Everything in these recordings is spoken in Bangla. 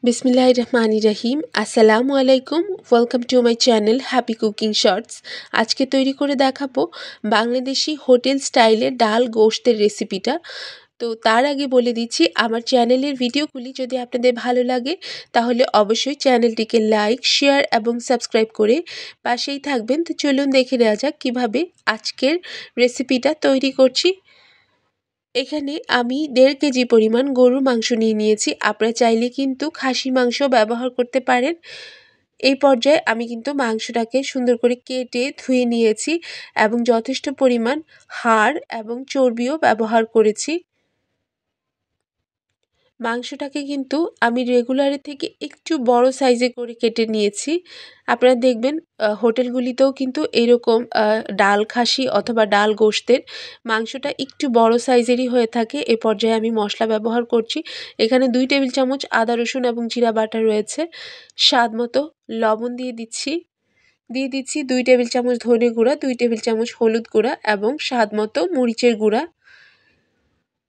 बिस्मिल्लाहिर्रहमानिर्रहीम আসসালামু আলাইকুম welcome to my channel happy cooking shorts. আজকে তৈরি করে দেখাবো বাংলাদেশি হোটেল স্টাইলের ডাল গোশতের রেসিপিটা। তো তার আগে বলে দিচ্ছি, আমার চ্যানেলের ভিডিওগুলি যদি আপনাদের ভালো লাগে তাহলে অবশ্যই চ্যানেলটিকে লাইক, শেয়ার এবং সাবস্ক্রাইব করে পাশেই থাকবেন। তো চলুন দেখে নেওয়া যাক কীভাবে আজকের রেসিপিটা তৈরি করছি। এখানে আমি 1.5 কেজি পরিমাণ গরুর মাংস নিয়ে নিয়েছি। আপনারা চাইলে কিন্তু খাসির মাংস ব্যবহার করতে পারেন। এই পর্যায়ে আমি কিন্তু মাংসটাকে সুন্দর করে কেটে ধুয়ে নিয়েছি এবং যথেষ্ট পরিমাণ হাড় এবং চর্বিও ব্যবহার করেছি। মাংসটাকে কিন্তু আমি রেগুলারের থেকে একটু বড় সাইজে করে কেটে নিয়েছি। আপনারা দেখবেন হোটেলগুলিতেও কিন্তু এরকম ডাল খাসি অথবা ডাল গোশতের মাংসটা একটু বড় সাইজেরই হয়ে থাকে। এ পর্যায়ে আমি মশলা ব্যবহার করছি। এখানে 2 টেবিল চামচ আদা রসুন এবং জিরা বাটা রয়েছে। স্বাদ মতো লবণ দিয়ে দিচ্ছি। 2 টেবিল চামচ ধনে গুঁড়া, 2 টেবিল চামচ হলুদ গুঁড়া এবং স্বাদ মতো মরিচের গুঁড়া।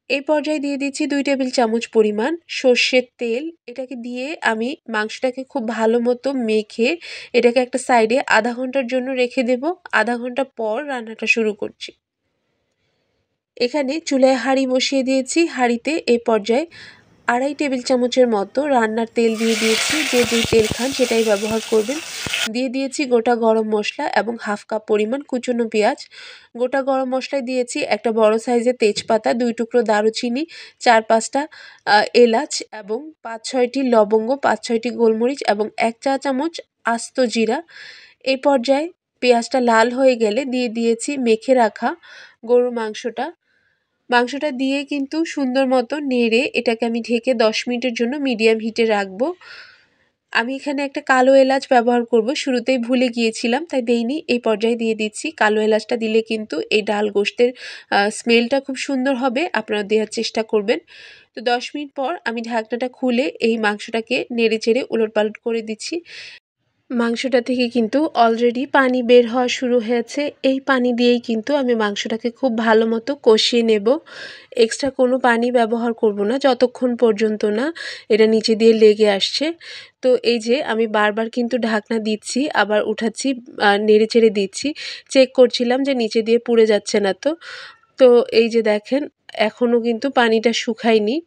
এই পর্যায়ে দিয়ে দিচ্ছি 2 টেবিল চামচ পরিমাণ সর্ষের তেল। এটাকে দিয়ে আমি মাংসটাকে খুব ভালো মতো মেখে এটাকে একটা সাইডে আধা ঘন্টার জন্য রেখে দেব। আধা ঘন্টা পর রান্নাটা শুরু করছি। এখানে চুলায় হাঁড়ি বসিয়ে দিয়েছি। হাঁড়িতে এই পর্যায়ে 2.5 টেবিল চামচের মতো রান্নার তেল দিয়ে দিয়েছি। যে তেল খান সেটাই ব্যবহার করবেন। দিয়ে দিয়েছি গোটা গরম মশলা এবং হাফ কাপ পরিমাণ কুচনো পেঁয়াজ। গোটা গরম মশলায় দিয়েছি একটা বড় সাইজের তেজপাতা, 2 টুকরো দারুচিনি, 4-5টা এলাচ এবং 5-6টি লবঙ্গ, 5-6টি গোলমরিচ এবং 1 চা চামচ আস্ত জিরা। এই পর্যায়ে পেঁয়াজটা লাল হয়ে গেলে দিয়ে দিয়েছি মেখে রাখা গরুর মাংসটা দিয়ে কিন্তু সুন্দর মতো নেড়ে এটাকে আমি ঢেকে 10 মিনিটের জন্য মিডিয়াম হিটে রাখবো। আমি এখানে একটা কালো এলাচ ব্যবহার করব, শুরুতেই ভুলে গিয়েছিলাম তাই দেইনি। এই পর্যায়ে দিয়ে দিচ্ছি। কালো এলাচটা দিলে কিন্তু এই ডাল গোশতের স্মেলটা খুব সুন্দর হবে, আপনারা দেওয়ার চেষ্টা করবেন। তো 10 মিনিট পর আমি ঢাকনাটা খুলে এই মাংসটাকে নেড়ে চেড়ে উলটপালট করে দিচ্ছি। মাংসটা থেকে কিন্তু অলরেডি পানি বের হওয়া শুরু হয়েছে। এই পানি দিয়েই কিন্তু আমি মাংসটাকে খুব ভালো মতো কষিয়ে নেব। এক্সট্রা কোনো পানি ব্যবহার করব না যতক্ষণ পর্যন্ত না এটা নিচে দিয়ে লেগে আসছে। তো এই যে আমি বারবার কিন্তু ঢাকনা দিচ্ছি, আবার উঠাচ্ছি, নেড়ে চেড়ে দিচ্ছি। চেক করছিলাম যে নিচে দিয়ে পুড়ে যাচ্ছে না তো। তো এই যে দেখেন এখনও কিন্তু পানিটা শুকায়নি।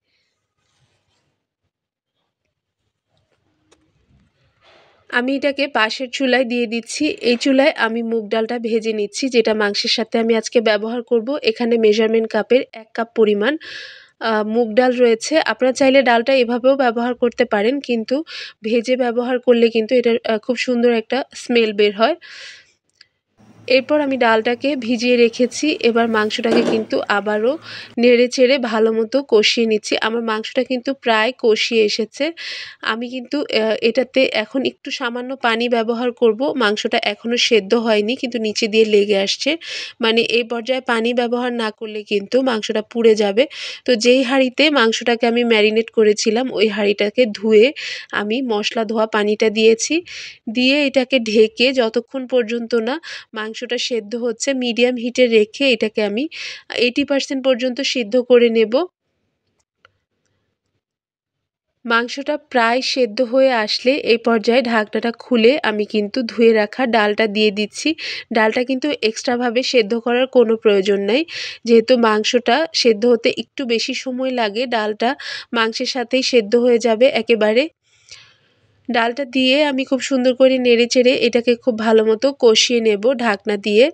আমি এটাকে পাশের চুলায় দিয়ে দিচ্ছি। এই চুলায় আমি মুগ ডালটা ভেজে নিচ্ছি, যেটা মাংসের সাথে আমি আজকে ব্যবহার করব। এখানে মেজারমেন্ট কাপের 1 কাপ পরিমাণ মুগ ডাল রয়েছে। আপনারা চাইলে ডালটা এভাবেও ব্যবহার করতে পারেন, কিন্তু ভেজে ব্যবহার করলে কিন্তু এটার খুব সুন্দর একটা স্মেল বের হয়। এরপর আমি ডালটাকে ভিজিয়ে রেখেছি। এবার মাংসটাকে কিন্তু আবারও নেড়ে চেড়ে ভালো মতো কষিয়ে নিচ্ছি। আমার মাংসটা কিন্তু প্রায় কষিয়ে এসেছে। আমি কিন্তু এটাতে এখন একটু সামান্য পানি ব্যবহার করব। মাংসটা এখনও সেদ্ধ হয়নি, কিন্তু নিচে দিয়ে লেগে আসছে। মানে এই পর্যায়ে পানি ব্যবহার না করলে কিন্তু মাংসটা পুড়ে যাবে। তো যেই হাঁড়িতে মাংসটাকে আমি ম্যারিনেট করেছিলাম ওই হাঁড়িটাকে ধুয়ে আমি মশলা ধোয়া পানিটা দিয়েছি। দিয়ে এটাকে ঢেকে যতক্ষণ পর্যন্ত না মাংসটা সেদ্ধ হচ্ছে মিডিয়াম হিটে রেখে এটাকে আমি 80% পর্যন্ত সিদ্ধ করে নেব। মাংসটা প্রায় সেদ্ধ হয়ে আসলে এই পর্যায়ে ঢাকনাটা খুলে আমি কিন্তু ধুয়ে রাখা ডালটা দিয়ে দিচ্ছি। ডালটা কিন্তু এক্সট্রাভাবে সেদ্ধ করার কোনো প্রয়োজন নাই। যেহেতু মাংসটা সেদ্ধ হতে একটু বেশি সময় লাগে, ডালটা মাংসের সাথেই সেদ্ধ হয়ে যাবে একেবারে। ডালটা দিয়ে আমি খুব সুন্দর করে নেড়েচেড়ে এটাকে খুব ভালো মতো কষিয়ে নেব ঢাকনা দিয়ে।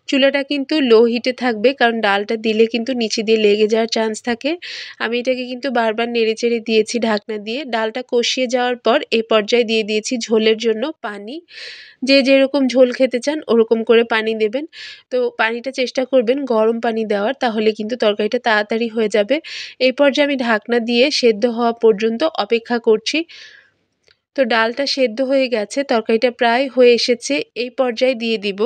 চুলাটা কিন্তু লো হিটে থাকবে, কারণ ডালটা দিলে কিন্তু নিচে দিয়ে লেগে যাওয়ার চান্স থাকে। আমি এটাকে কিন্তু বারবার নেড়েচেড়ে দিয়েছি ঢাকনা দিয়ে। ডালটা কষিয়ে যাওয়ার পর এই পর্যায়ে দিয়ে দিয়েছি ঝোলের জন্য পানি। যে যেরকম ঝোল খেতে চান ওরকম করে পানি দেবেন। তো পানিটা চেষ্টা করবেন গরম পানি দেওয়ার, তাহলে কিন্তু তরকারিটা তাড়াতাড়ি হয়ে যাবে। এই পর্যায়ে আমি ঢাকনা দিয়ে সেদ্ধ হওয়া পর্যন্ত অপেক্ষা করছি। তো ডালটা সেদ্ধ হয়ে গেছে, তরকারিটা প্রায় হয়ে এসেছে। এই পর্যায়ে দিয়ে দিব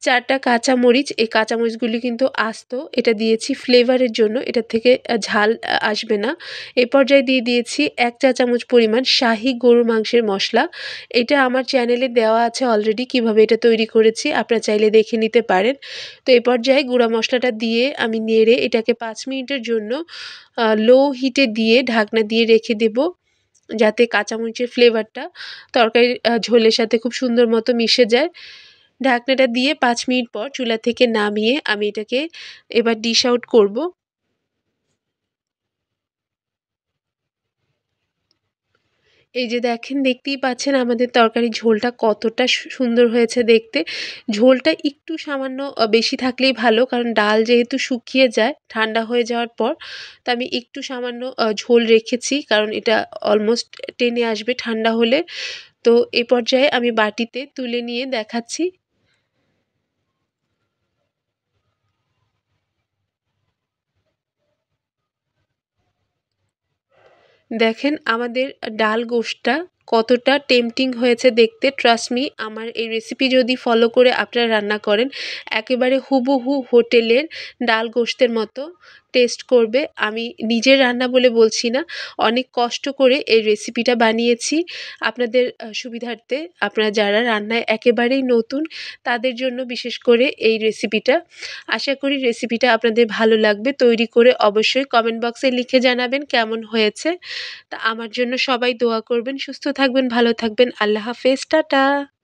4টা কাঁচামরিচ। এই কাঁচামরিচগুলি কিন্তু আস্ত, এটা দিয়েছি ফ্লেভারের জন্য, এটার থেকে ঝাল আসবে না। এই পর্যায়ে দিয়ে দিয়েছি 1 চা চামচ পরিমাণ শাহি গরুর মাংসের মশলা। এটা আমার চ্যানেলে দেওয়া আছে অলরেডি, কিভাবে এটা তৈরি করেছি আপনারা চাইলে দেখে নিতে পারেন। তো এই পর্যায়ে গুঁড়া মশলাটা দিয়ে আমি নেড়ে এটাকে 5 মিনিটের জন্য লো হিটে দিয়ে ঢাকনা দিয়ে রেখে দেব। যাতে কাঁচামরিচের ফ্লেভারটা তরকারির ঝোলের সাথে খুব সুন্দর মতো মিশে যায়। ঢাকনাটা দিয়ে ৫ মিনিট পর চুলা থেকে নামিয়ে আমি এটাকে এবার ডিশ আউট করব। এই যে দেখেন, দেখতেই পাচ্ছেন আমাদের তরকারির ঝোলটা কতটা সুন্দর হয়েছে দেখতে। ঝোলটা একটু সামান্য বেশি থাকলেই ভালো, কারণ ডাল যেহেতু শুকিয়ে যায় ঠান্ডা হয়ে যাওয়ার পর। তো আমি একটু সামান্য ঝোল রেখেছি, কারণ এটা অলমোস্ট টেনে আসবে ঠান্ডা হলে। তো এ পর্যায়ে আমি বাটিতে তুলে নিয়ে দেখাচ্ছি। দেখেন আমাদের ডাল গোশটা কতটা টেম্পটিং হয়েছে দেখতে। ট্রাস্ট মি, আমার এই রেসিপি যদি ফলো করে আপনারা রান্না করেন, একেবারে হুবহু হোটেলের ডাল গোশতের মতো টেস্ট করবে। আমি নিজের রান্না বলে বলছি না, অনেক কষ্ট করে এই রেসিপিটা বানিয়েছি আপনাদের সুবিধার্থে। আপনারা যারা রান্নায় একেবারেই নতুন, তাদের জন্য বিশেষ করে এই রেসিপিটা। আশা করি রেসিপিটা আপনাদের ভালো লাগবে। তৈরি করে অবশ্যই কমেন্ট বক্সে লিখে জানাবেন কেমন হয়েছে। তা আমার জন্য সবাই দোয়া করবেন। সুস্থ থাকবেন, ভালো থাকবেন। আল্লাহ হাফেজ, টাটা।